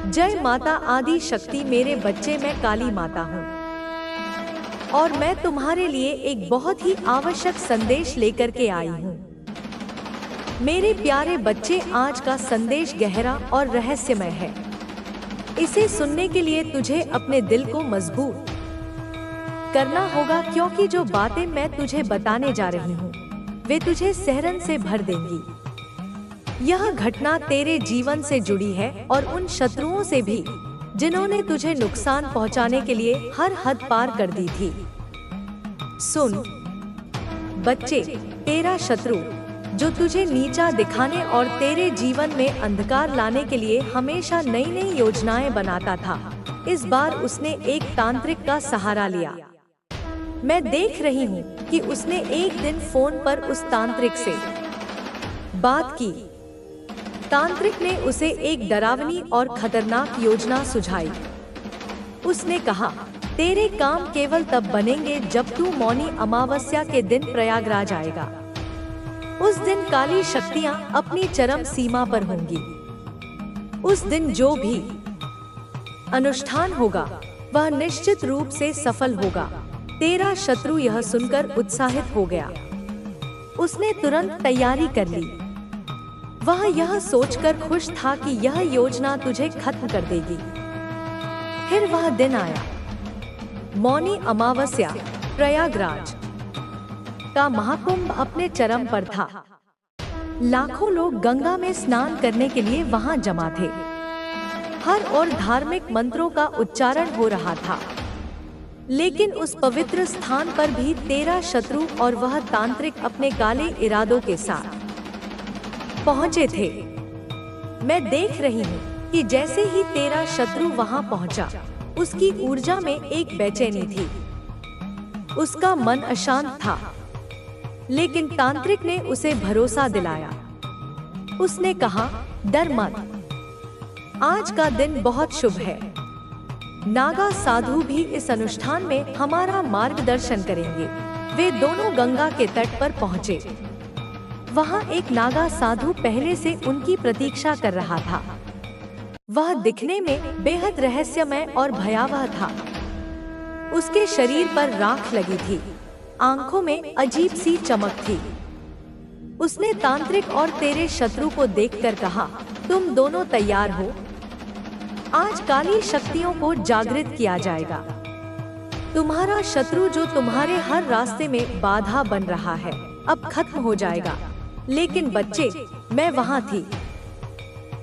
जय माता आदि शक्ति। मेरे बच्चे, मैं काली माता हूँ और मैं तुम्हारे लिए एक बहुत ही आवश्यक संदेश लेकर के आई हूँ। मेरे प्यारे बच्चे, आज का संदेश गहरा और रहस्यमय है। इसे सुनने के लिए तुझे अपने दिल को मजबूत करना होगा, क्योंकि जो बातें मैं तुझे बताने जा रही हूँ वे तुझे सिहरन से भर देंगी। यह घटना तेरे जीवन से जुड़ी है और उन शत्रुओं से भी जिन्होंने तुझे नुकसान पहुंचाने के लिए हर हद पार कर दी थी। सुन बच्चे, तेरा शत्रु जो तुझे नीचा दिखाने और तेरे जीवन में अंधकार लाने के लिए हमेशा नई नई योजनाएं बनाता था, इस बार उसने एक तांत्रिक का सहारा लिया। मैं देख रही हूँ कि उसने एक दिन फोन पर उस तांत्रिक से बात की। तांत्रिक ने उसे एक डरावनी और खतरनाक योजना सुझाई। उसने कहा, तेरे काम केवल तब बनेंगे जब तू मौनी अमावस्या के दिन प्रयागराज आएगा। उस दिन काली शक्तियां अपनी चरम सीमा पर होंगी। उस दिन जो भी अनुष्ठान होगा वह निश्चित रूप से सफल होगा। तेरा शत्रु यह सुनकर उत्साहित हो गया। उसने तुरंत तैयारी कर ली। वह यह सोचकर खुश था कि यह योजना तुझे खत्म कर देगी। फिर वह दिन आया। मौनी अमावस्या, प्रयागराज का महाकुंभ अपने चरम पर था। लाखों लोग गंगा में स्नान करने के लिए वहां जमा थे। हर ओर धार्मिक मंत्रों का उच्चारण हो रहा था। लेकिन उस पवित्र स्थान पर भी तेरा शत्रु और वह तांत्रिक अपने काले इरादों के साथ पहुंचे थे। मैं देख रही हूँ कि जैसे ही तेरा शत्रु वहां पहुंचा, उसकी ऊर्जा में एक बेचैनी थी। उसका मन अशांत था। लेकिन तांत्रिक ने उसे भरोसा दिलाया। उसने कहा, डर मत, आज का दिन बहुत शुभ है। नागा साधु भी इस अनुष्ठान में हमारा मार्गदर्शन करेंगे। वे दोनों गंगा के तट पर पहुंचे। वहां एक नागा साधु पहले से उनकी प्रतीक्षा कर रहा था। वह दिखने में बेहद रहस्यमय और भयावह था। उसके शरीर पर राख लगी थी, आंखों में अजीब सी चमक थी। उसने तांत्रिक और तेरे शत्रु को देखकर कहा, तुम दोनों तैयार हो? आज काली शक्तियों को जागृत किया जाएगा। तुम्हारा शत्रु जो तुम्हारे हर रास्ते में बाधा बन रहा है, अब खत्म हो जाएगा। लेकिन बच्चे, मैं वहां थी।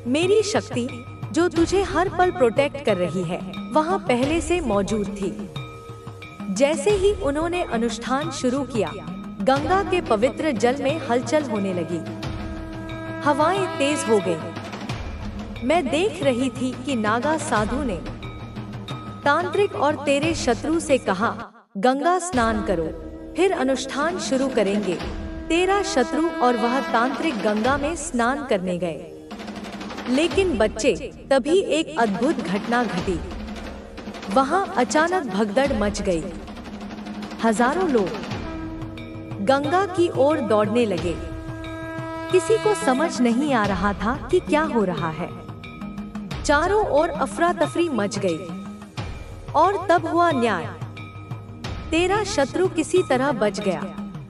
मेरी शक्ति जो तुझे हर पल प्रोटेक्ट कर रही है, वहां पहले से मौजूद थी। जैसे ही उन्होंने अनुष्ठान शुरू किया, गंगा के पवित्र जल में हलचल होने लगी। हवाएं तेज हो गईं। मैं देख रही थी कि नागा साधु ने तांत्रिक और तेरे शत्रु से कहा, गंगा स्नान करो, फिर अनुष्ठान शुरू करेंगे। तेरा शत्रु और वह तांत्रिक गंगा में स्नान करने गए। लेकिन बच्चे, तभी एक अद्भुत घटना घटी। वहां अचानक भगदड़ मच गई। हजारों लोग गंगा की ओर दौड़ने लगे। किसी को समझ नहीं आ रहा था कि क्या हो रहा है। चारों ओर अफरा तफरी मच गई। और तब हुआ न्याय। तेरा शत्रु किसी तरह बच गया।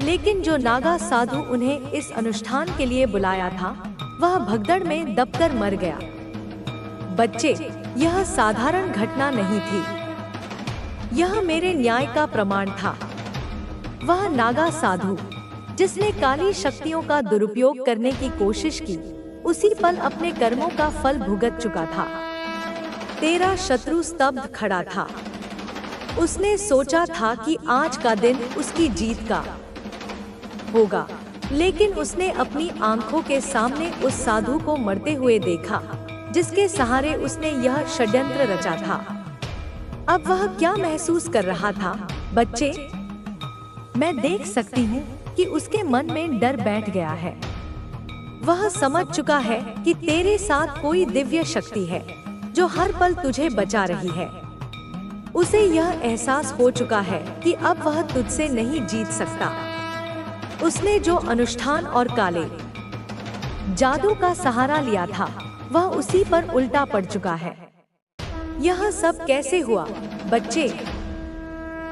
लेकिन जो नागा साधु उन्हें इस अनुष्ठान के लिए बुलाया था, वह भगदड़ में दबकर मर गया। बच्चे, यह साधारण घटना नहीं थी। यह मेरे न्याय का प्रमाण था। वह नागा साधु जिसने काली शक्तियों का दुरुपयोग करने की कोशिश की, उसी पल अपने कर्मों का फल भुगत चुका था। तेरा शत्रु स्तब्ध खड़ा था। उसने सोचा था कि आज का दिन उसकी जीत का होगा, लेकिन उसने अपनी आंखों के सामने उस साधु को मरते हुए देखा, जिसके सहारे उसने यह षड्यंत्र रचा था। अब वह क्या महसूस कर रहा था? बच्चे, मैं देख सकती हूँ कि उसके मन में डर बैठ गया है। वह समझ चुका है कि तेरे साथ कोई दिव्य शक्ति है जो हर पल तुझे बचा रही है। उसे यह एहसास हो चुका है कि अब वह तुझसे नहीं जीत सकता। उसने जो अनुष्ठान और काले जादू का सहारा लिया था, वह उसी पर उल्टा पड़ चुका है। यह सब कैसे हुआ बच्चे?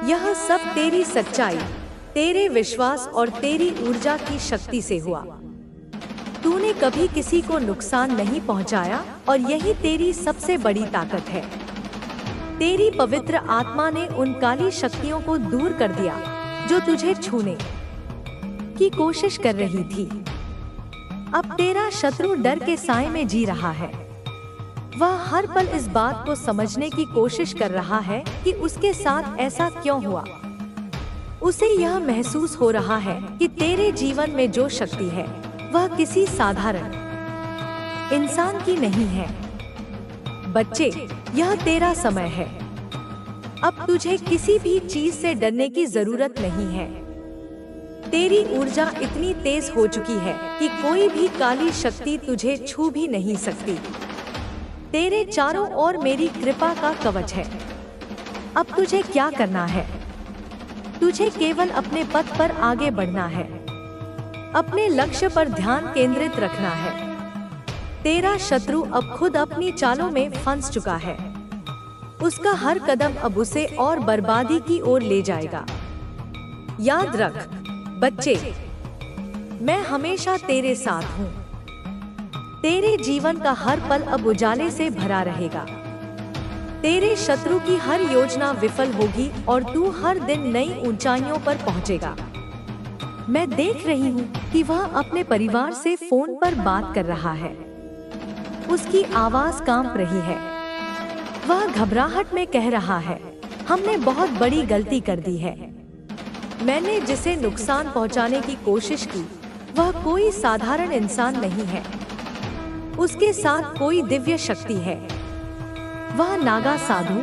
यह सब तेरी सच्चाई, तेरे विश्वास और तेरी ऊर्जा की शक्ति से हुआ। तूने कभी किसी को नुकसान नहीं पहुंचाया और यही तेरी सबसे बड़ी ताकत है। तेरी पवित्र आत्मा ने उन काली शक्तियों को दूर कर दिया जो तुझे छूने की कोशिश कर रही थी। अब तेरा शत्रु डर के साए में जी रहा है। वह हर पल इस बात को समझने की कोशिश कर रहा है कि उसके साथ ऐसा क्यों हुआ। उसे यह महसूस हो रहा है कि तेरे जीवन में जो शक्ति है वह किसी साधारण इंसान की नहीं है। बच्चे, यह तेरा समय है। अब तुझे किसी भी चीज से डरने की जरूरत नहीं है। तेरी ऊर्जा इतनी तेज हो चुकी है कि कोई भी काली शक्ति तुझे छू भी नहीं सकती। तेरे चारों ओर मेरी कृपा का कवच है। अब तुझे क्या करना है? तुझे केवल अपने पथ पर आगे बढ़ना है, अपने लक्ष्य पर ध्यान केंद्रित रखना है। तेरा शत्रु अब खुद अपनी चालों में फंस चुका है। उसका हर कदम अब उसे और बर्बादी की ओर ले जाएगा। याद रख बच्चे, मैं हमेशा तेरे साथ हूँ। तेरे जीवन का हर पल अब उजाले से भरा रहेगा। तेरे शत्रु की हर योजना विफल होगी और तू हर दिन नई ऊंचाइयों पर पहुंचेगा। मैं देख रही हूँ कि वह अपने परिवार से फोन पर बात कर रहा है। उसकी आवाज कांप रही है। वह घबराहट में कह रहा है, हमने बहुत बड़ी गलती कर दी है। मैंने जिसे नुकसान पहुंचाने की कोशिश की वह कोई साधारण इंसान नहीं है। उसके साथ कोई दिव्य शक्ति है। वह नागा साधु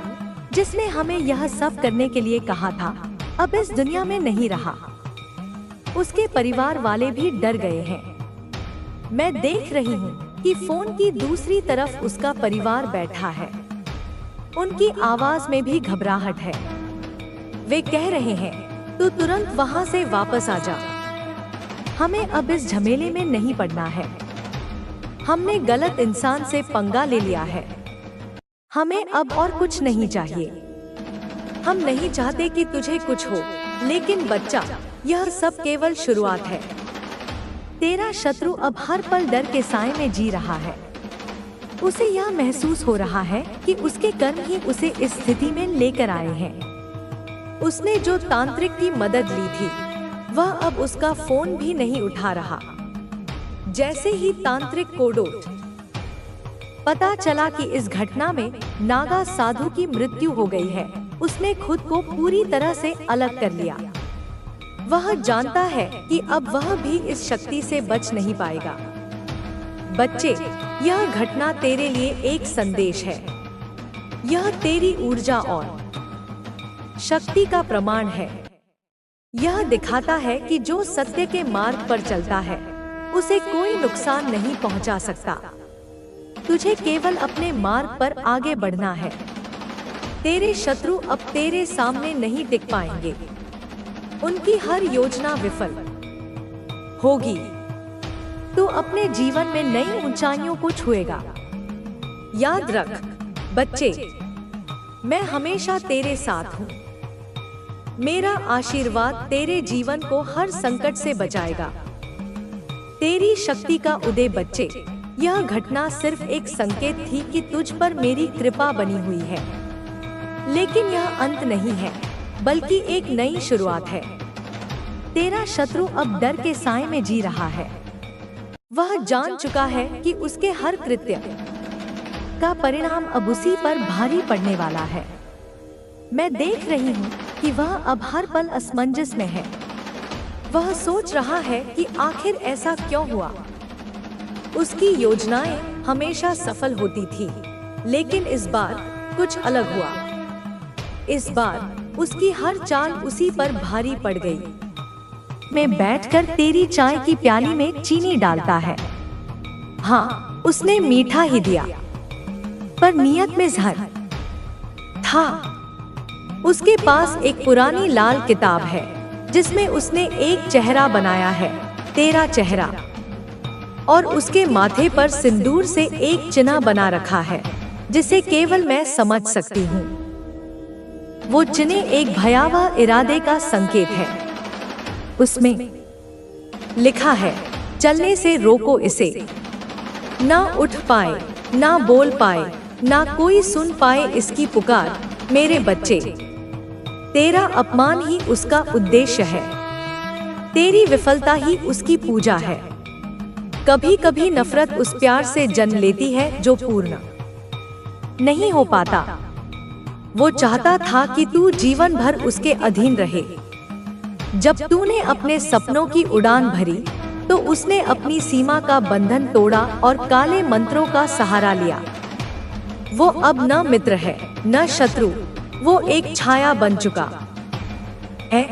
जिसने हमें यह सब करने के लिए कहा था अब इस दुनिया में नहीं रहा। उसके परिवार वाले भी डर गए हैं। मैं देख रही हूँ कि फोन की दूसरी तरफ उसका परिवार बैठा है। उनकी आवाज में भी घबराहट है। वे कह रहे हैं, तू तुरंत वहां से वापस आ जा। हमें अब इस झमेले में नहीं पड़ना है। हमने गलत इंसान से पंगा ले लिया है। हमें अब और कुछ नहीं चाहिए। हम नहीं चाहते कि तुझे कुछ हो, लेकिन बच्चा, यह सब केवल शुरुआत है। तेरा शत्रु अब हर पल डर के साए में जी रहा है। उसे यह महसूस हो रहा है कि उसके कर्म ही उसे इस स्थिति में लेकर आए हैं। उसने जो तांत्रिक की मदद ली थी वह अब उसका फोन भी नहीं उठा रहा। जैसे ही तांत्रिक को पता चला कि इस घटना में नागा साधु की मृत्यु हो गई है, उसने खुद को पूरी तरह से अलग कर लिया। वह जानता है कि अब वह भी इस शक्ति से बच नहीं पाएगा। बच्चे, यह घटना तेरे लिए एक संदेश है। यह तेरी ऊर्जा और शक्ति का प्रमाण है। यह दिखाता है कि जो सत्य के मार्ग पर चलता है उसे कोई नुकसान नहीं पहुंचा सकता। तुझे केवल अपने मार्ग पर आगे बढ़ना है। तेरे शत्रु अब तेरे सामने नहीं टिक पाएंगे। उनकी हर योजना विफल होगी। तू अपने जीवन में नई ऊंचाइयों को छुएगा। याद रख बच्चे, मैं हमेशा तेरे साथ हूँ। मेरा आशीर्वाद तेरे जीवन को हर संकट से बचाएगा। तेरी शक्ति का उदय बच्चे, यह घटना सिर्फ एक संकेत थी कि तुझ पर मेरी कृपा बनी हुई है। लेकिन यह अंत नहीं है, बल्कि एक नई शुरुआत है। तेरा शत्रु अब डर के साए में जी रहा है। वह जान चुका है कि उसके हर कृत्य का परिणाम अब उसी पर भारी पड़ने वाला है। मैं देख रही हूँ कि वह अब हर पल असमंजस में है। वह सोच रहा है कि आखिर ऐसा क्यों हुआ। उसकी योजनाएं हमेशा सफल होती थी, लेकिन इस बार कुछ अलग हुआ। इस बार उसकी हर चाल उसी पर भारी पड़ गई। में बैठकर तेरी चाय की प्याली में चीनी डालता है। हाँ, उसने मीठा ही दिया, पर नियत में जहर था। उसके पास एक पुरानी लाल किताब है जिसमें उसने एक चेहरा बनाया है, तेरा चेहरा, और उसके माथे पर सिंदूर से एक चिन्ह बना रखा है जिसे केवल मैं समझ सकती हूँ। वो चिन्ह एक भयावह इरादे का संकेत है। उसमें लिखा है, चलने से रोको इसे। ना उठ पाए, ना बोल पाए, ना कोई सुन पाए इसकी पुकार। मेरे बच्चे, तेरा अपमान ही उसका उद्देश्य है, तेरी विफलता ही उसकी पूजा है। कभी कभी नफरत उस प्यार से जन्म लेती है जो पूर्ण नहीं हो पाता। वो चाहता था कि तू जीवन भर उसके अधीन रहे। जब तूने अपने सपनों की उड़ान भरी तो उसने अपनी सीमा का बंधन तोड़ा और काले मंत्रों का सहारा लिया। वो अब न मित्र है, न शत्रु, वो एक छाया बन चुका है।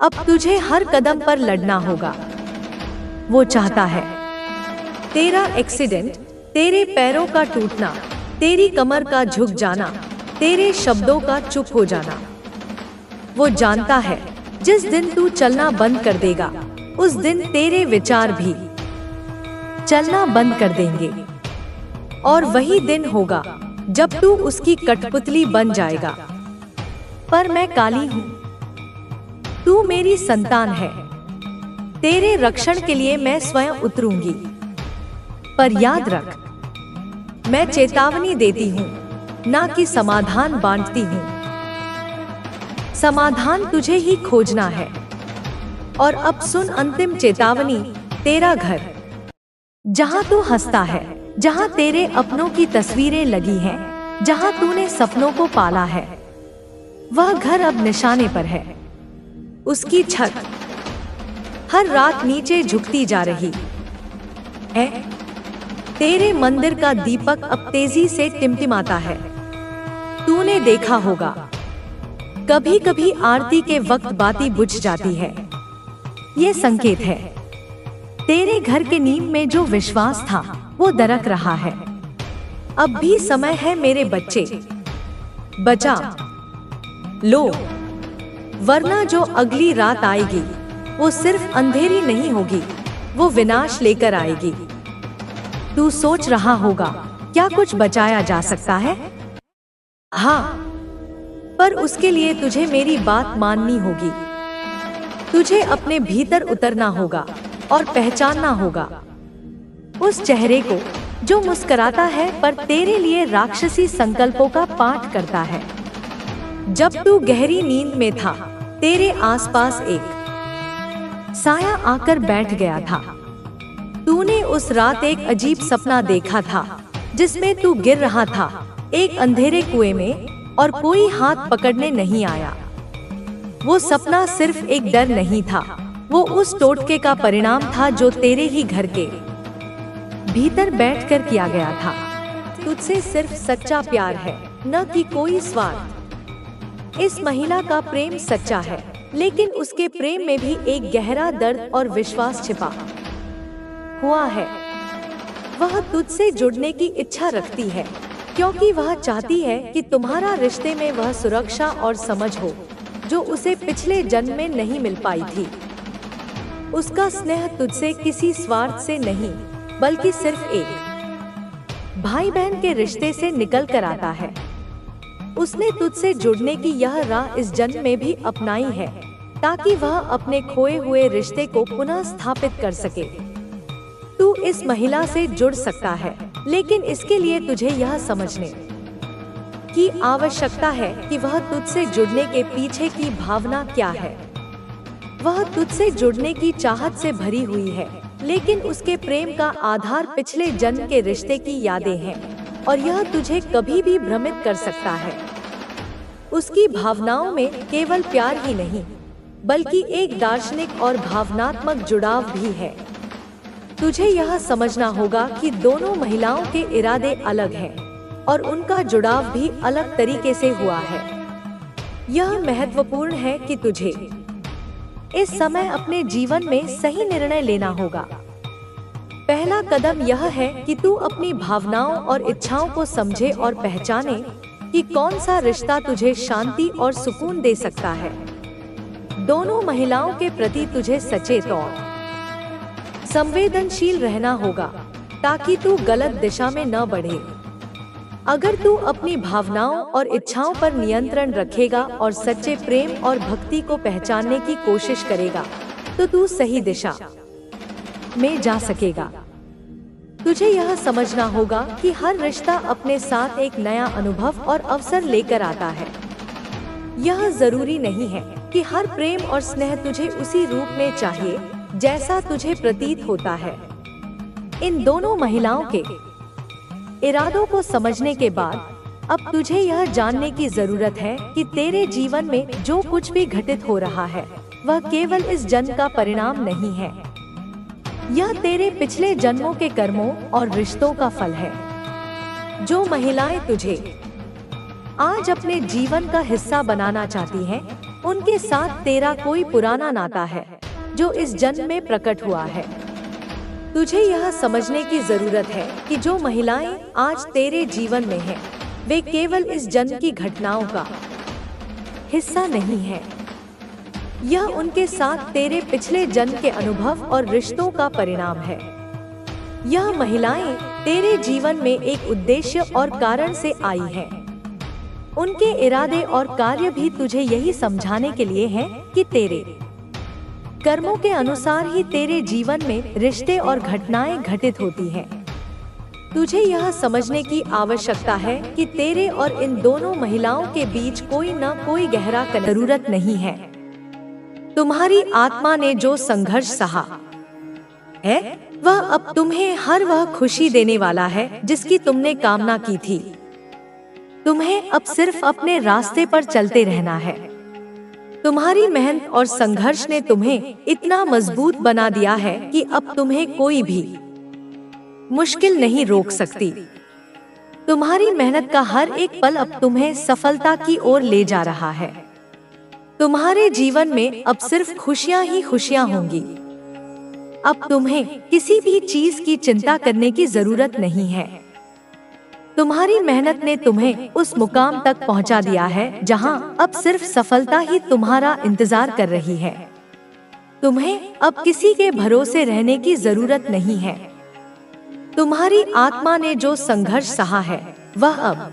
अब तुझे हर कदम पर लड़ना होगा। वो चाहता है तेरा एक्सीडेंट, तेरे पैरों का टूटना, तेरी कमर का झुक जाना, तेरे शब्दों का चुप हो जाना। वो जानता है जिस दिन तू चलना बंद कर देगा, उस दिन तेरे विचार भी चलना बंद कर देंगे। और वही दिन होगा जब तू उसकी कठपुतली बन जाएगा। पर मैं काली हूँ, तू मेरी संतान है। तेरे रक्षण के लिए मैं स्वयं उतरूंगी। पर याद रख, मैं चेतावनी देती हूँ, ना कि समाधान बांटती हूँ। समाधान तुझे ही खोजना है। और अब सुन अंतिम चेतावनी, तेरा घर, जहाँ तू हंसता है, जहाँ तेरे अपनों की तस्वीरें लगी हैं, जहाँ तूने सपनों को पाला है, वह घर अब निशाने पर है। उसकी छत हर रात नीचे झुकती जा रही है। तेरे मंदिर का दीपक अब तेजी से टिमटिमाता है। तूने देखा होगा, कभी कभी आरती के वक्त बाती बुझ जाती है। ये संकेत है तेरे घर के नींव में जो विश्वास था वो दरक रहा है। अब भी समय है मेरे बच्चे, बचा लो, वरना जो अगली रात आएगी वो सिर्फ अंधेरी नहीं होगी, वो विनाश लेकर आएगी। तू सोच रहा होगा, क्या कुछ बचाया जा सकता है? हाँ, पर उसके लिए तुझे मेरी बात माननी होगी। तुझे अपने भीतर उतरना होगा और पहचानना होगा उस चेहरे को जो मुस्कुराता है पर तेरे लिए राक्षसी संकल्पों का पाठ करता है। जब तू गहरी नींद में था, तेरे आसपास एक साया आकर बैठ गया था। तूने उस रात एक अजीब सपना देखा था जिसमें तू गिर रहा था एक अंधेरे कुएं में और कोई हाथ पकड़ने नहीं आया। वो सपना सिर्फ एक डर नहीं था, वो उस टोटके का परिणाम था जो तेरे ही घर के भीतर बैठकर किया गया था। तुझसे सिर्फ सच्चा प्यार है, न कि कोई स्वार्थ। इस महिला का प्रेम सच्चा है, लेकिन उसके प्रेम में भी एक गहरा दर्द और विश्वास छिपा हुआ है। वह तुझसे जुड़ने की इच्छा रखती है क्योंकि वह चाहती है कि तुम्हारा रिश्ते में वह सुरक्षा और समझ हो जो उसे पिछले जन्म में नहीं मिल पाई थी। उसका स्नेह तुझसे किसी स्वार्थ से नहीं, बल्कि सिर्फ एक भाई बहन के रिश्ते से निकल कर आता है। उसने तुझसे जुड़ने की यह राह इस जन्म में भी अपनाई है ताकि वह अपने खोए हुए रिश्ते को पुनः स्थापित कर सके। तू इस महिला से जुड़ सकता है, लेकिन इसके लिए तुझे यह समझने की आवश्यकता है कि वह तुझसे जुड़ने के पीछे की भावना क्या है। वह तुझसे जुड़ने की चाहत से भरी हुई है, लेकिन उसके प्रेम का आधार पिछले जन्म के रिश्ते की यादें हैं और यह तुझे कभी भी भ्रमित कर सकता है। उसकी भावनाओं में केवल प्यार ही नहीं, बल्कि एक दार्शनिक और भावनात्मक जुड़ाव भी है। तुझे यह समझना होगा कि दोनों महिलाओं के इरादे अलग हैं और उनका जुड़ाव भी अलग तरीके से हुआ है। यह महत्वपूर्ण है कि तुझे इस समय अपने जीवन में सही निर्णय लेना होगा। पहला कदम यह है कि तू अपनी भावनाओं और इच्छाओं को समझे और पहचाने कि कौन सा रिश्ता तुझे शांति और सुकून दे सकता है। दोनों महिलाओं के प्रति तुझे सचेत और संवेदनशील रहना होगा ताकि तू गलत दिशा में न बढ़े। अगर तू अपनी भावनाओं और इच्छाओं पर नियंत्रण रखेगा और सच्चे प्रेम और भक्ति को पहचानने की कोशिश करेगा, तो तू सही दिशा में जा सकेगा। तुझे यह समझना होगा कि हर रिश्ता अपने साथ एक नया अनुभव और अवसर लेकर आता है। यह जरूरी नहीं है कि हर प्रेम और स्नेह तुझे उसी रूप में चाहिए जैसा तुझे प्रतीत होता है। इन दोनों महिलाओं के इरादों को समझने के बाद अब तुझे यह जानने की जरूरत है कि तेरे जीवन में जो कुछ भी घटित हो रहा है वह केवल इस जन्म का परिणाम नहीं है। यह तेरे पिछले जन्मों के कर्मों और रिश्तों का फल है। जो महिलाएं तुझे आज अपने जीवन का हिस्सा बनाना चाहती हैं, उनके साथ तेरा कोई पुराना नाता है जो इस जन्म में प्रकट हुआ है। तुझे यह समझने की जरूरत है कि जो महिलाएं आज तेरे जीवन में हैं, वे केवल इस जन्म की घटनाओं का हिस्सा नहीं है। यह उनके साथ तेरे पिछले जन्म के अनुभव और रिश्तों का परिणाम है। यह महिलाएं तेरे जीवन में एक उद्देश्य और कारण से आई हैं। उनके इरादे और कार्य भी तुझे यही समझाने के लिए हैं कि तेरे कर्मों के अनुसार ही तेरे जीवन में रिश्ते और घटनाएं घटित होती हैं। तुझे यह समझने की आवश्यकता है कि तेरे और इन दोनों महिलाओं के बीच कोई न कोई गहरा जरूरत नहीं है। तुम्हारी आत्मा ने जो संघर्ष सहा है, वह अब तुम्हें हर वह खुशी देने वाला है जिसकी तुमने कामना की थी। तुम्हें अब सिर्फ अपने रास्ते पर चलते रहना है। तुम्हारी मेहनत और संघर्ष ने तुम्हें इतना मजबूत बना दिया है कि अब तुम्हें कोई भी मुश्किल नहीं रोक सकती। तुम्हारी मेहनत का हर एक पल अब तुम्हें सफलता की ओर ले जा रहा है। तुम्हारे जीवन में अब सिर्फ खुशियां ही खुशियां होंगी। अब तुम्हें किसी भी चीज की चिंता करने की जरूरत नहीं है। तुम्हारी मेहनत ने तुम्हें उस मुकाम तक पहुंचा दिया है जहां अब सिर्फ सफलता ही तुम्हारा इंतजार कर रही है। तुम्हें अब किसी के भरोसे रहने की जरूरत नहीं है। तुम्हारी आत्मा ने जो संघर्ष सहा है, वह अब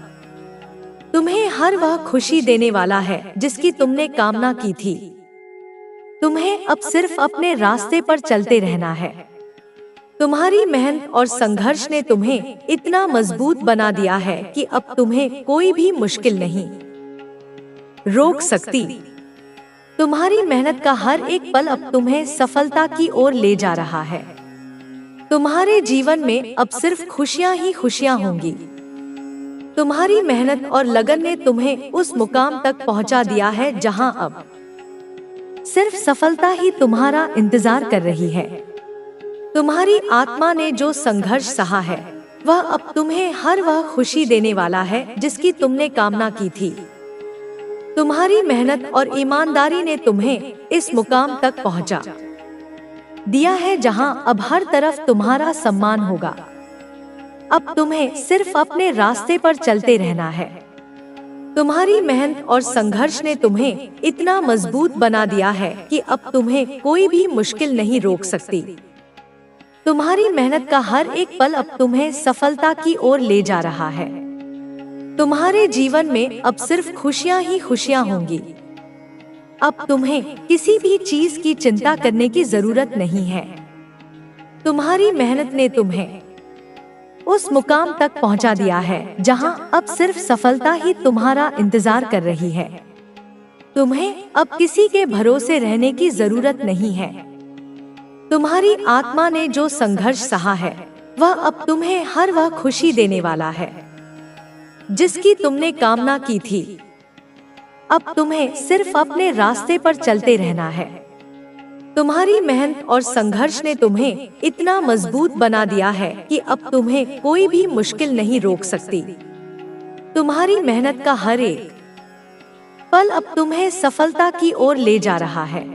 तुम्हें हर वह खुशी देने वाला है जिसकी तुमने कामना की थी। तुम्हें अब सिर्फ अपने रास्ते पर चलते रहना है। तुम्हारी मेहनत और संघर्ष ने तुम्हें इतना मजबूत बना दिया है कि अब तुम्हें कोई भी मुश्किल नहीं रोक सकती। तुम्हारी मेहनत का हर एक पल अब तुम्हें सफलता की ओर ले जा रहा है। तुम्हारे जीवन में अब सिर्फ खुशियां ही खुशियां होंगी। तुम्हारी मेहनत और लगन ने तुम्हें उस मुकाम तक पहुंचा दिया है जहां अब सिर्फ सफलता ही तुम्हारा इंतजार कर रही है। तुम्हारी आत्मा ने जो संघर्ष सहा है, वह अब तुम्हें हर वह खुशी देने वाला है जिसकी तुमने कामना की थी। तुम्हारी मेहनत और ईमानदारी ने तुम्हें इस मुकाम तक पहुंचा दिया है जहां अब हर तरफ तुम्हारा सम्मान होगा। अब तुम्हें सिर्फ अपने रास्ते पर चलते रहना है। तुम्हारी मेहनत और संघर्ष ने तुम्हें इतना मजबूत बना दिया है कि अब तुम्हें कोई भी मुश्किल नहीं रोक सकती। तुम्हारी मेहनत का हर एक पल अब तुम्हें सफलता की ओर ले जा रहा है। तुम्हारे जीवन में अब सिर्फ खुशियां ही खुशियां होंगी। अब तुम्हें किसी भी चीज की चिंता करने की जरूरत नहीं है। तुम्हारी मेहनत ने तुम्हें उस मुकाम तक पहुंचा दिया है जहां अब सिर्फ सफलता ही तुम्हारा इंतजार कर रही है। तुम्हें अब किसी के भरोसे रहने की जरूरत नहीं है। तुम्हारी आत्मा ने जो संघर्ष सहा है, वह अब तुम्हें हर वह खुशी देने वाला है जिसकी तुमने कामना की थी। अब तुम्हें सिर्फ अपने रास्ते पर चलते रहना है। तुम्हारी मेहनत और संघर्ष ने तुम्हें इतना मजबूत बना दिया है कि अब तुम्हें कोई भी मुश्किल नहीं रोक सकती। तुम्हारी मेहनत का हर एक पल अब तुम्हें सफलता की ओर ले जा रहा है।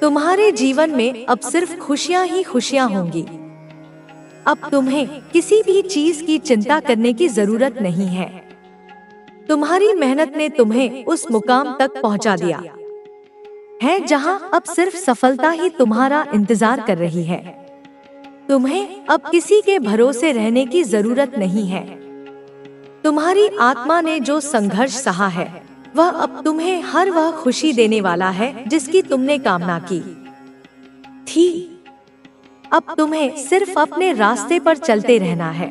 तुम्हारे जीवन में अब सिर्फ खुशियां ही खुशियां होंगी। अब तुम्हें किसी भी चीज की चिंता करने की जरूरत नहीं है। तुम्हारी मेहनत ने तुम्हें उस मुकाम तक पहुंचा दिया है जहां अब सिर्फ सफलता ही तुम्हारा इंतजार कर रही है। तुम्हें अब किसी के भरोसे रहने की जरूरत नहीं है। तुम्हारी आत्मा ने जो संघर्ष सहा है वह अब तुम्हें हर वह खुशी देने वाला है जिसकी तुमने कामना की थी। अब तुम्हें सिर्फ अपने रास्ते पर चलते रहना है।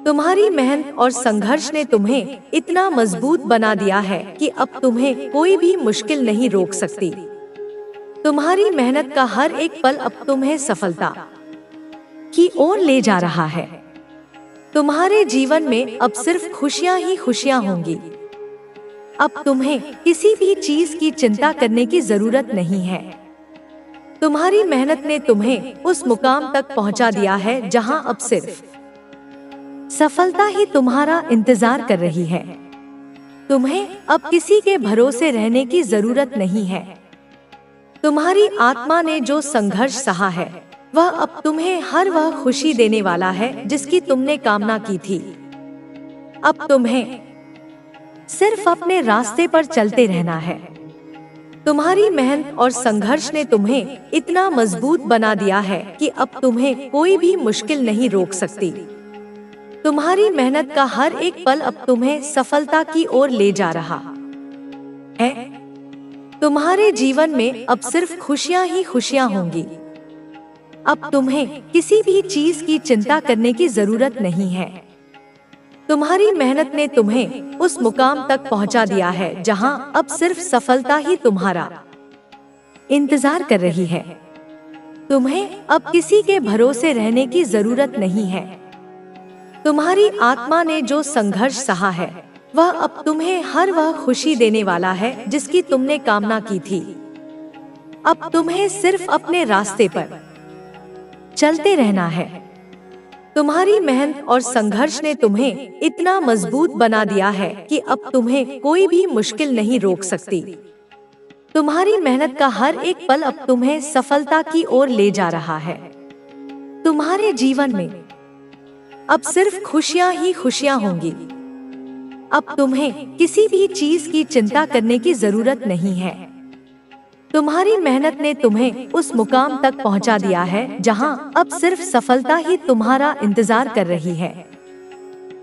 तुम्हारी मेहनत और संघर्ष ने तुम्हें इतना मजबूत बना दिया है कि अब तुम्हें कोई भी मुश्किल नहीं रोक सकती। तुम्हारी मेहनत का हर एक पल अब तुम्हें सफलता की ओर ले जा रहा है। तुम्हारे जीवन में अब सिर्फ खुशियां ही खुशियां होंगी। अब तुम्हें किसी भी चीज की चिंता करने की जरूरत नहीं है। तुम्हारी मेहनत ने तुम्हें उस मुकाम तक पहुंचा दिया है जहां अब सिर्फ सफलता ही तुम्हारा इंतजार कर रही है। तुम्हें अब किसी के भरोसे रहने की जरूरत नहीं है। तुम्हारी आत्मा ने जो संघर्ष सहा है वह अब तुम्हें हर वह खुशी देने वाला है जिसकी तुमने कामना की थी। अब तुम्हें सिर्फ अपने रास्ते पर चलते रहना है। तुम्हारी मेहनत और संघर्ष ने तुम्हें इतना मजबूत बना दिया है कि अब तुम्हें कोई भी मुश्किल नहीं रोक सकती। तुम्हारी मेहनत का हर एक पल अब तुम्हें सफलता की ओर ले जा रहा है। तुम्हारे जीवन में अब सिर्फ खुशियां ही खुशियां होंगी। अब तुम्हें किसी भी चीज की चिंता करने की जरूरत नहीं है। तुम्हारी मेहनत ने तुम्हें उस मुकाम तक पहुंचा दिया है जहां अब सिर्फ सफलता ही तुम्हारा इंतजार कर रही है। तुम्हें अब किसी के भरोसे रहने की जरूरत नहीं है। तुम्हारी आत्मा ने जो संघर्ष सहा है वह अब तुम्हें हर वह खुशी देने वाला है जिसकी तुमने कामना की थी। अब तुम्हें सिर्फ अपने रास्ते पर चलते रहना है। तुम्हारी मेहनत और संघर्ष ने तुम्हें इतना मजबूत बना दिया है कि अब तुम्हें कोई भी मुश्किल नहीं रोक सकती। तुम्हारी मेहनत का हर एक पल अब तुम्हें सफलता की ओर ले जा रहा है। तुम्हारे जीवन में अब सिर्फ खुशियां ही खुशियां होंगी। अब तुम्हें किसी भी चीज की चिंता करने की जरूरत नहीं है। तुम्हारी मेहनत ने तुम्हें उस मुकाम तक पहुंचा दिया है जहां अब सिर्फ सफलता ही तुम्हारा इंतजार कर रही है।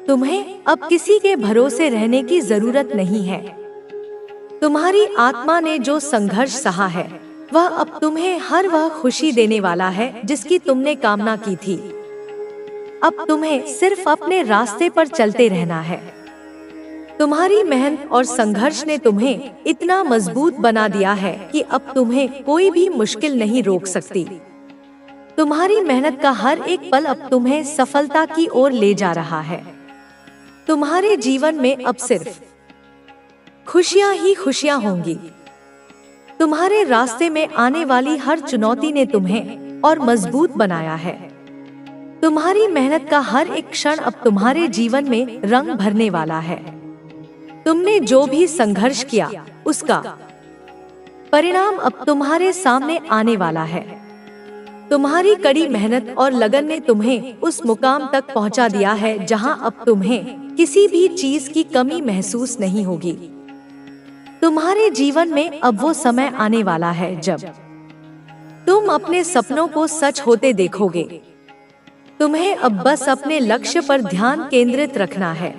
तुम्हें अब किसी के भरोसे रहने की जरूरत नहीं है। तुम्हारी आत्मा ने जो संघर्ष सहा है वह अब तुम्हें हर वह खुशी देने वाला है जिसकी तुमने कामना की थी। अब तुम्हें सिर्फ अपने रास्ते पर चलते रहना है। तुम्हारी मेहनत और संघर्ष ने तुम्हें इतना मजबूत बना दिया है कि अब तुम्हें कोई भी मुश्किल नहीं रोक सकती। तुम्हारी मेहनत का हर एक पल अब तुम्हें सफलता की ओर ले जा रहा है। तुम्हारे जीवन में अब सिर्फ खुशियां ही खुशियां होंगी। तुम्हारे रास्ते में आने वाली हर चुनौती ने तुम्हें और मजबूत बनाया है। तुम्हारी मेहनत का हर एक क्षण अब तुम्हारे जीवन में रंग भरने वाला है। तुमने जो भी संघर्ष किया उसका परिणाम अब तुम्हारे सामने आने वाला है। तुम्हारी कड़ी मेहनत और लगन ने तुम्हें उस मुकाम तक पहुंचा दिया है जहां अब तुम्हें किसी भी चीज की कमी महसूस नहीं होगी। तुम्हारे जीवन में अब वो समय आने वाला है जब तुम अपने सपनों को सच होते देखोगे। तुम्हें अब बस अपने लक्ष्य पर ध्यान केंद्रित रखना है।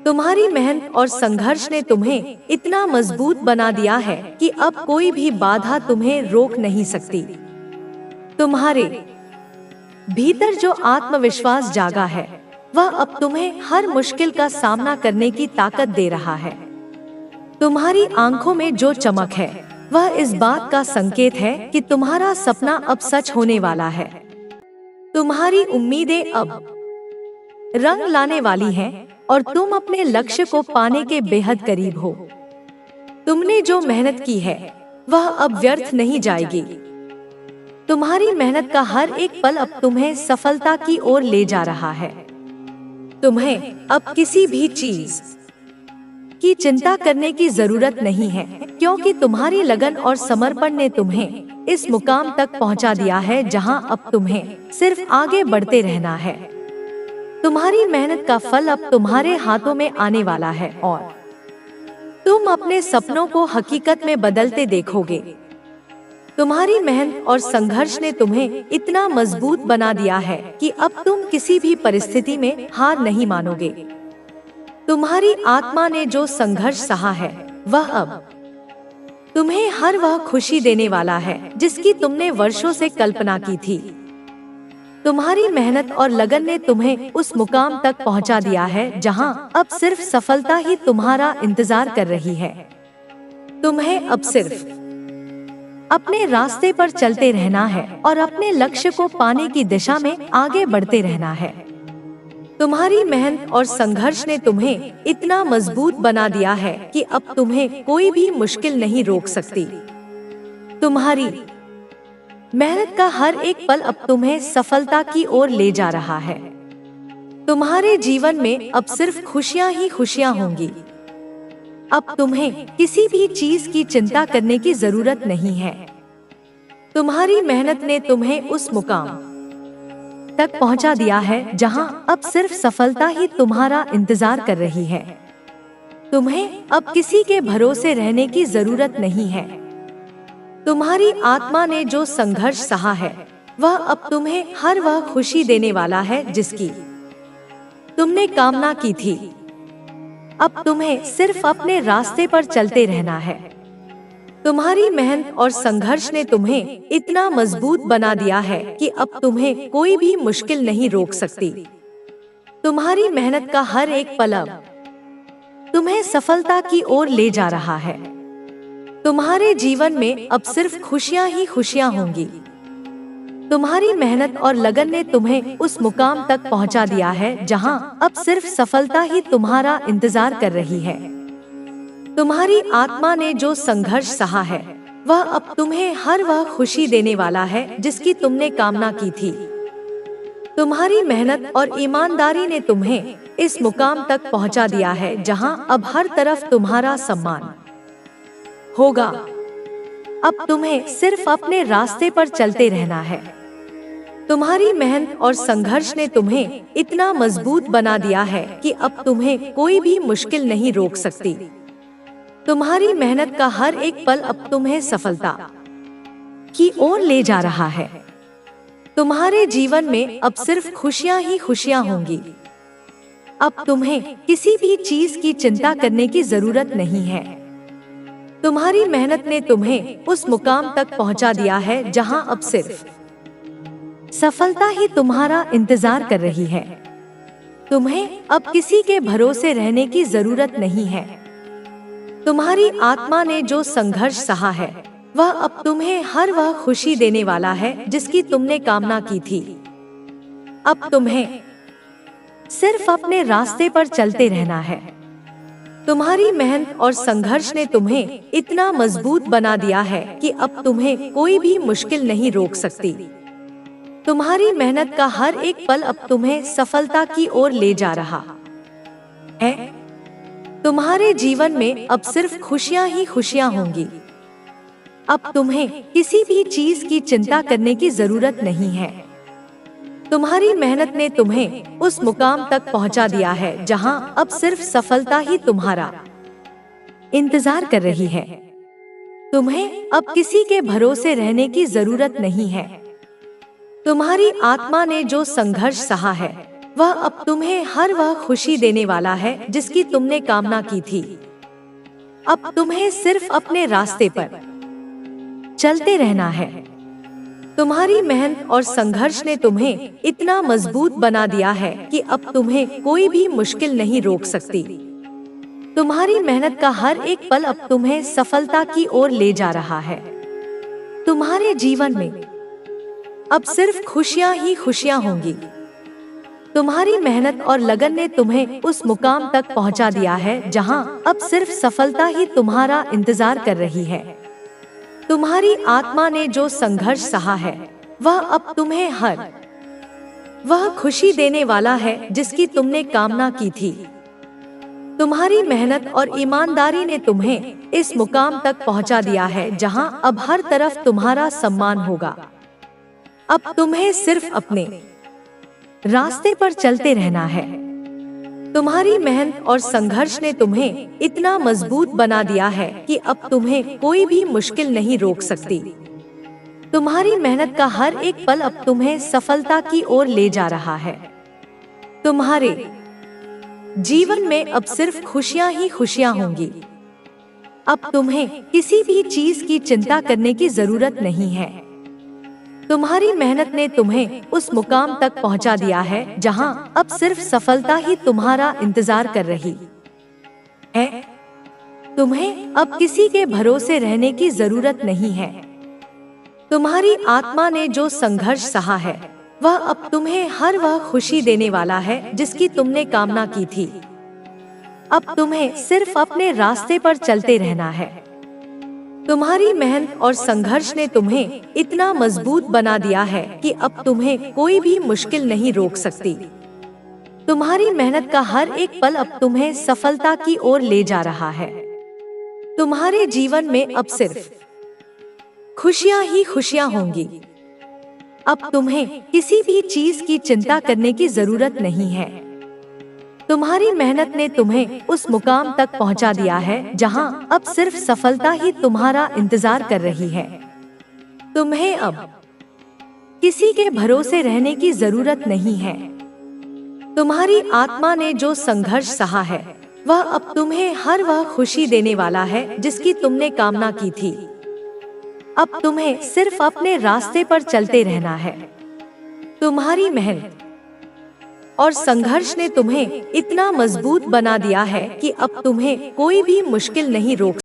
तुम्हारी मेहनत और संघर्ष ने तुम्हें इतना मजबूत बना दिया है कि अब कोई भी बाधा तुम्हें रोक नहीं सकती। तुम्हारे भीतर जो आत्मविश्वास जागा है वह अब तुम्हें हर मुश्किल का सामना करने की ताकत दे रहा है। तुम्हारी आंखों में जो चमक है वह इस बात का संकेत है कि तुम्हारा सपना अब सच होने वाला है। तुम्हारी उम्मीदें अब रंग लाने वाली हैं और तुम अपने लक्ष्य को पाने के बेहद करीब हो। तुमने जो मेहनत की है वह अब व्यर्थ नहीं जाएगी। तुम्हारी मेहनत का हर एक पल अब तुम्हें सफलता की ओर ले जा रहा है। तुम्हें अब किसी भी चीज की चिंता करने की जरूरत नहीं है, क्योंकि तुम्हारी लगन और समर्पण ने तुम्हें इस मुकाम तक पहुंचा दिया है जहां अब तुम्हें सिर्फ आगे बढ़ते रहना है। तुम्हारी मेहनत का फल अब तुम्हारे हाथों में आने वाला है और तुम अपने सपनों को हकीकत में बदलते देखोगे। तुम्हारी मेहनत और संघर्ष ने तुम्हें इतना मजबूत बना दिया है कि अब तुम किसी भी परिस्थिति में हार नहीं मानोगे। तुम्हारी आत्मा ने जो संघर्ष सहा है वह अब तुम्हें हर वह खुशी देने वाला है जिसकी तुमने वर्षों से कल्पना की थी। तुम्हारी मेहनत और लगन ने तुम्हें उस मुकाम तक पहुंचा दिया है जहां अब सिर्फ सफलता ही तुम्हारा इंतजार कर रही है। तुम्हें अब सिर्फ अपने रास्ते पर चलते रहना है और अपने लक्ष्य को पाने की दिशा में आगे बढ़ते रहना है। तुम्हारी मेहनत और संघर्ष ने तुम्हें इतना मजबूत बना दिया है कि अब तुम्हें कोई भी मुश्किल नहीं रोक सकती। तुम्हारी मेहनत का हर एक पल अब तुम्हें सफलता की ओर ले जा रहा है। तुम्हारे जीवन में अब सिर्फ खुशियां ही खुशियां होंगी। अब तुम्हें किसी भी चीज की चिंता करने की जरूरत नहीं है। तुम्हारी मेहनत ने तुम्हें उस मुकाम तक पहुंचा दिया है जहां अब सिर्फ सफलता ही तुम्हारा इंतजार कर रही है। तुम्हें अब किसी के भरोसे रहने की जरूरत नहीं है। तुम्हारी आत्मा ने जो संघर्ष सहा है वह अब तुम्हें हर वह खुशी देने वाला है जिसकी तुमने कामना की थी। अब तुम्हें सिर्फ अपने रास्ते पर चलते रहना है। तुम्हारी मेहनत और संघर्ष ने तुम्हें इतना मजबूत बना दिया है कि अब तुम्हें कोई भी मुश्किल नहीं रोक सकती। तुम्हारी मेहनत का हर एक पल अब तुम्हें सफलता की ओर ले जा रहा है। तुम्हारे जीवन में अब सिर्फ खुशियां ही खुशियां होंगी। तुम्हारी मेहनत और लगन ने तुम्हें उस मुकाम तक पहुंचा दिया है जहां अब सिर्फ सफलता ही तुम्हारा इंतजार कर रही है। तुम्हारी आत्मा ने जो संघर्ष सहा है वह अब तुम्हें हर वह खुशी देने वाला है जिसकी तुमने कामना की थी। तुम्हारी मेहनत और ईमानदारी ने तुम्हें इस मुकाम तक पहुंचा दिया है जहां अब हर तरफ तुम्हारा सम्मान होगा। अब तुम्हें सिर्फ अपने रास्ते पर चलते रहना है। तुम्हारी मेहनत और संघर्ष ने तुम्हें इतना मजबूत बना दिया है कि अब तुम्हें कोई भी मुश्किल नहीं रोक सकती। तुम्हारी मेहनत का हर एक पल अब तुम्हें सफलता की ओर ले जा रहा है। तुम्हारे जीवन में अब सिर्फ खुशियां ही खुशियां होंगी। अब तुम्हें किसी भी चीज की चिंता करने की जरूरत नहीं है। तुम्हारी मेहनत ने तुम्हें उस मुकाम तक पहुंचा दिया है जहां अब सिर्फ सफलता ही तुम्हारा इंतजार कर रही है। तुम्हें अब किसी के भरोसे रहने की जरूरत नहीं है। तुम्हारी आत्मा ने जो संघर्ष सहा है वह अब तुम्हें हर वह खुशी देने वाला है जिसकी तुमने कामना की थी। अब तुम्हें सिर्फ अपने रास्ते पर चलते रहना है। तुम्हारी मेहनत और संघर्ष ने तुम्हें इतना मजबूत बना दिया है कि अब तुम्हें कोई भी मुश्किल नहीं रोक सकती। तुम्हारी मेहनत का हर एक पल अब तुम्हें सफलता की ओर ले जा रहा है। तुम्हारे जीवन में अब सिर्फ खुशियां ही खुशियां होंगी। अब तुम्हें किसी भी चीज की चिंता करने की जरूरत नहीं है। तुम्हारी मेहनत ने तुम्हें उस मुकाम तक पहुंचा दिया है जहां अब सिर्फ सफलता ही तुम्हारा इंतजार कर रही है। तुम्हें अब किसी के भरोसे रहने की जरूरत नहीं है। तुम्हारी आत्मा ने जो संघर्ष सहा है वह अब तुम्हें हर वह खुशी देने वाला है जिसकी तुमने कामना की थी। अब तुम्हें सिर्फ अपने रास्ते पर चलते रहना है। तुम्हारी मेहनत और संघर्ष ने तुम्हें इतना मजबूत बना दिया है कि अब तुम्हें कोई भी मुश्किल नहीं रोक सकती। तुम्हारी मेहनत का हर एक पल अब तुम्हें सफलता की ओर ले जा रहा है। तुम्हारे जीवन में अब सिर्फ खुशियां ही खुशियां होंगी। तुम्हारी मेहनत और लगन ने तुम्हें उस मुकाम तक पहुंचा दिया है जहां अब सिर्फ सफलता ही तुम्हारा इंतजार कर रही है। तुम्हारी आत्मा ने जो संघर्ष सहा है वह अब तुम्हें हर वह खुशी देने वाला है जिसकी तुमने कामना की थी। तुम्हारी मेहनत और ईमानदारी ने तुम्हें इस मुकाम तक पहुंचा दिया है जहां अब हर तरफ तुम्हारा सम्मान होगा। अब तुम्हें सिर्फ अपने रास्ते पर चलते रहना है। तुम्हारी मेहनत और संघर्ष ने तुम्हें इतना मजबूत बना दिया है कि अब तुम्हें कोई भी मुश्किल नहीं रोक सकती। तुम्हारी मेहनत का हर एक पल अब तुम्हें सफलता की ओर ले जा रहा है। तुम्हारे जीवन में अब सिर्फ खुशियां ही खुशियां होंगी। अब तुम्हें किसी भी चीज की चिंता करने की जरूरत नहीं है। तुम्हारी मेहनत ने तुम्हें उस मुकाम तक पहुंचा दिया है जहां अब सिर्फ सफलता ही तुम्हारा इंतजार कर रही है। तुम्हें अब किसी के भरोसे रहने की जरूरत नहीं है। तुम्हारी आत्मा ने जो संघर्ष सहा है वह अब तुम्हें हर वह खुशी देने वाला है जिसकी तुमने कामना की थी। अब तुम्हें सिर्फ अपने रास्ते पर चलते रहना है। तुम्हारी मेहनत और संघर्ष ने तुम्हें इतना मजबूत बना दिया है कि अब तुम्हें कोई भी मुश्किल नहीं रोक सकती। तुम्हारी मेहनत का हर एक पल अब तुम्हें सफलता की ओर ले जा रहा है। तुम्हारे जीवन में अब सिर्फ खुशियां ही खुशियां होंगी। अब तुम्हें किसी भी चीज की चिंता करने की जरूरत नहीं है। तुम्हारी मेहनत ने तुम्हें उस मुकाम तक पहुंचा दिया है जहां अब सिर्फ सफलता ही तुम्हारा इंतजार कर रही है। तुम्हें अब किसी के भरोसे रहने की जरूरत नहीं है। तुम्हारी आत्मा ने जो संघर्ष सहा है वह अब तुम्हें हर वह खुशी देने वाला है जिसकी तुमने कामना की थी। अब तुम्हें सिर्फ अपने रास्ते पर चलते रहना है। तुम्हारी मेहनत और संघर्ष ने तुम्हें इतना मजबूत बना दिया है कि अब तुम्हें कोई भी मुश्किल नहीं रोक